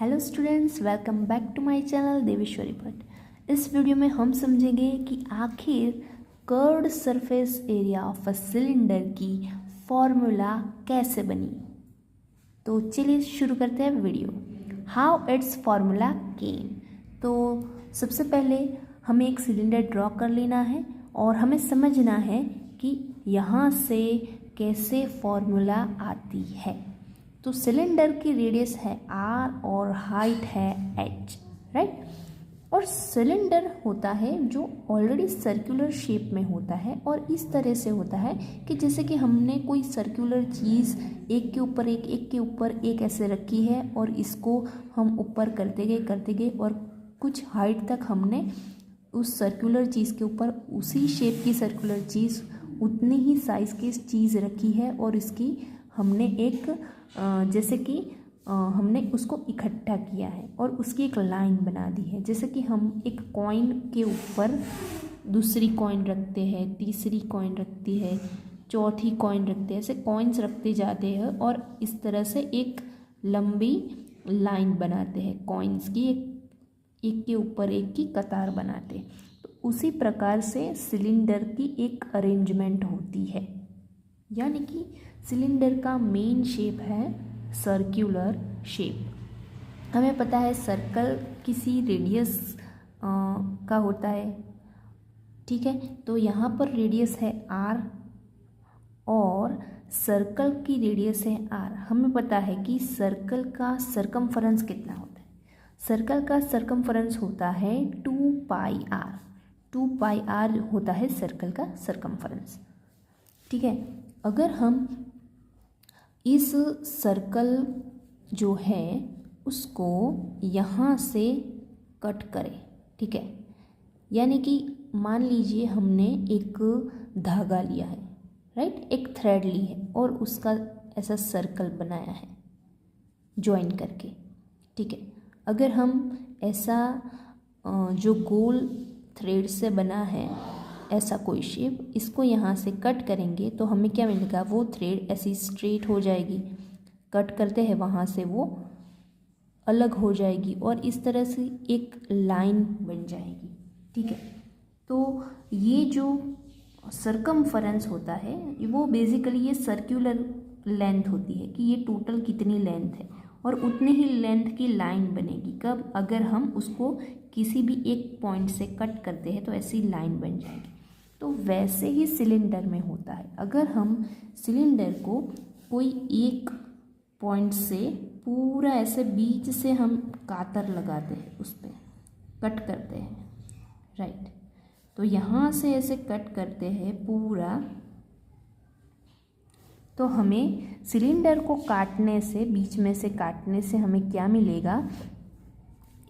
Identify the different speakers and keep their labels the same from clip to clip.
Speaker 1: Hello students, welcome back to my channel Deveshwari Bhatt. इस video में हम समझेंगे कि आखिर curved surface area of a cylinder की फॉर्मूला कैसे बनी। तो चलिए शुरू करते हैं video. How its formula came. तो सबसे पहले हमें एक सिलेंडर ड्रॉ कर लेना है और हमें समझना है कि यहाँ से कैसे फॉर्मूला आती है। तो सिलेंडर की रेडियस है r और हाइट है h, राइट। और सिलेंडर होता है जो ऑलरेडी सर्कुलर शेप में होता है और इस तरह से होता है कि जैसे कि हमने कोई सर्कुलर चीज़ एक के ऊपर एक के ऊपर एक ऐसे रखी है और इसको हम ऊपर करते गए और कुछ हाइट तक हमने उस सर्कुलर चीज़ के ऊपर उसी शेप की सर्कुलर चीज़ उतनी ही साइज़ की चीज़ रखी है और इसकी हमने एक जैसे कि हमने उसको इकट्ठा किया है और उसकी एक लाइन बना दी है। जैसे कि हम एक कॉइन के ऊपर दूसरी कॉइन रखते हैं, तीसरी कॉइन रखती है, चौथी कॉइन रखते हैं, ऐसे कॉइन्स रखते जाते हैं और इस तरह से एक लंबी लाइन बनाते हैं कॉइन्स की, एक के ऊपर एक की कतार बनाते हैं। तो उसी प्रकार से सिलेंडर की एक अरेंजमेंट होती है, यानी कि सिलेंडर का मेन शेप है सर्कुलर शेप। हमें पता है सर्कल किसी रेडियस का होता है, ठीक है। तो यहाँ पर रेडियस है r और सर्कल की रेडियस है r। हमें पता है कि सर्कल का सरकमफरेंस कितना होता है। सर्कल का सरकमफरेंस होता है 2 पाई r। 2 पाई r होता है सर्कल का सरकमफरेंस, ठीक है। अगर हम इस सर्कल जो है उसको यहाँ से कट करें, ठीक है, यानी कि मान लीजिए हमने एक धागा लिया है, राइट, एक थ्रेड ली है और उसका ऐसा सर्कल बनाया है जॉइन करके, ठीक है। अगर हम ऐसा जो गोल थ्रेड से बना है ऐसा कोई शेप, इसको यहाँ से कट करेंगे तो हमें क्या मिलेगा, वो थ्रेड ऐसी स्ट्रेट हो जाएगी। कट करते हैं वहाँ से वो अलग हो जाएगी और इस तरह से एक लाइन बन जाएगी, ठीक है। तो ये जो सरकमफरेंस होता है वो बेसिकली ये सर्कुलर लेंथ होती है कि ये टोटल कितनी लेंथ है और उतनी ही लेंथ की लाइन बनेगी। कब, अगर हम उसको किसी भी एक पॉइंट से कट करते हैं तो ऐसी लाइन बन जाएगी। तो वैसे ही सिलेंडर में होता है। अगर हम सिलेंडर को कोई एक पॉइंट से पूरा ऐसे बीच से हम कातर लगाते हैं, उस पर कट करते हैं, राइट। तो यहाँ से ऐसे कट करते हैं पूरा, तो हमें सिलेंडर को काटने से, बीच में से काटने से हमें क्या मिलेगा,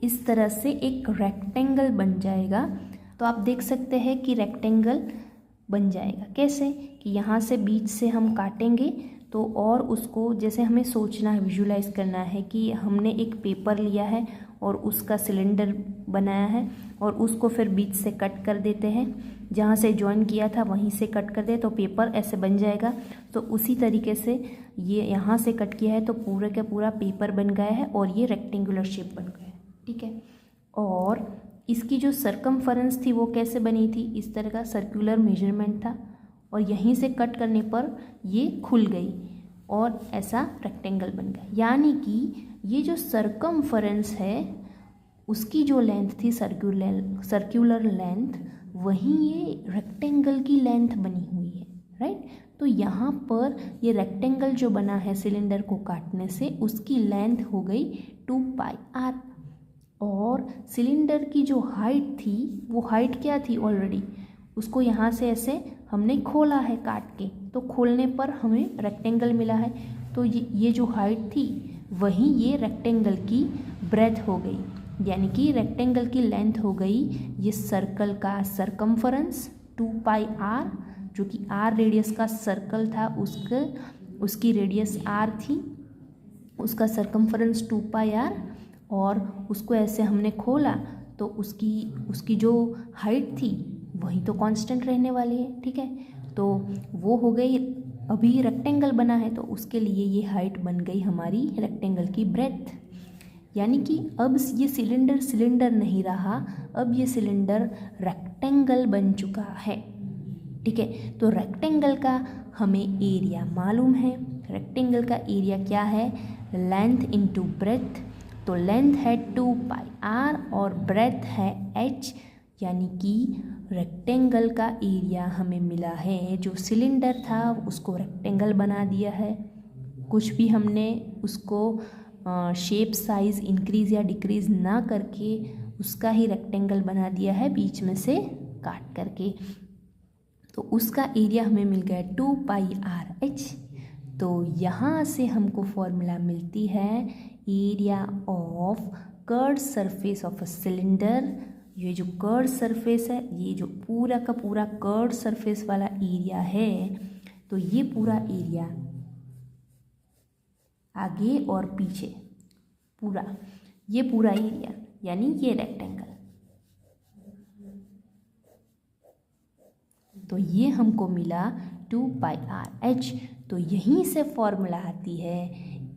Speaker 1: इस तरह से एक रेक्टेंगल बन जाएगा। तो आप देख सकते हैं कि रेक्टेंगल बन जाएगा कैसे, कि यहाँ से बीच से हम काटेंगे तो और उसको जैसे हमें सोचना है, विजुलाइज करना है कि हमने एक पेपर लिया है और उसका सिलेंडर बनाया है और उसको फिर बीच से कट कर देते हैं, जहाँ से जॉइन किया था वहीं से कट कर दे तो पेपर ऐसे बन जाएगा। तो उसी तरीके से ये यहाँ से कट किया है तो पूरा का पूरा पेपर बन गया है और ये रेक्टेंगुलर शेप बन गया है, ठीक है। और इसकी जो सरकमफरेंस थी वो कैसे बनी थी, इस तरह का सर्कुलर मेजरमेंट था और यहीं से कट करने पर ये खुल गई और ऐसा रेक्टेंगल बन गया। यानी कि ये जो सरकमफरेंस है उसकी जो लेंथ थी सर्कुलर लेंथ, वहीं ये रेक्टेंगल की लेंथ बनी हुई है, राइट। तो यहाँ पर ये रेक्टेंगल जो बना है सिलेंडर को काटने से, उसकी लेंथ हो गई 2 पाई r। और सिलेंडर की जो हाइट थी, वो हाइट क्या थी, ऑलरेडी उसको यहाँ से ऐसे हमने खोला है काट के, तो खोलने पर हमें रेक्टेंगल मिला है। तो ये जो हाइट थी वही ये रेक्टेंगल की ब्रेथ हो गई, यानी कि रेक्टेंगल की लेंथ हो गई ये सर्कल का सरकमफरेंस 2 पाई r, जो कि r रेडियस का सर्कल था, उसकी रेडियस r थी, उसका सरकमफरेंस 2 पाई r और उसको ऐसे हमने खोला तो उसकी जो हाइट थी वही तो कांस्टेंट रहने वाली है, ठीक है। तो वो हो गई, अभी रेक्टेंगल बना है तो उसके लिए ये हाइट बन गई हमारी रेक्टेंगल की ब्रेथ। यानी कि अब ये सिलेंडर सिलेंडर नहीं रहा, अब ये सिलेंडर रेक्टेंगल बन चुका है। ठीक है, तो रेक्टेंगल का हमें एरिया मालूम है। रेक्टेंगल का एरिया क्या है? Length into breadth. तो लेंथ है 2πr और ब्रेथ है h, यानी कि रेक्टेंगल का एरिया हमें मिला है। जो सिलेंडर था उसको रेक्टेंगल बना दिया है, कुछ भी हमने उसको शेप साइज इंक्रीज़ या डिक्रीज़ ना करके उसका ही रेक्टेंगल बना दिया है, बीच में से काट करके। तो उसका एरिया हमें मिल गया 2πrh। तो यहाँ से हमको फॉर्मूला मिलती है area of curved surface of a cylinder. ये जो कर्व्ड सरफेस है, ये जो पूरा का पूरा कर्व्ड सरफेस वाला एरिया है, तो ये पूरा एरिया आगे और पीछे पूरा, ये पूरा एरिया यानी ये रेक्टेंगल, तो ये हमको मिला 2πrh। तो यहीं से फॉर्मूला आती है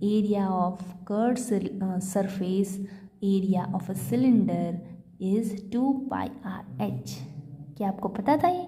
Speaker 1: area of curved surface, area of a cylinder is 2πrh। क्या आपको पता था ये?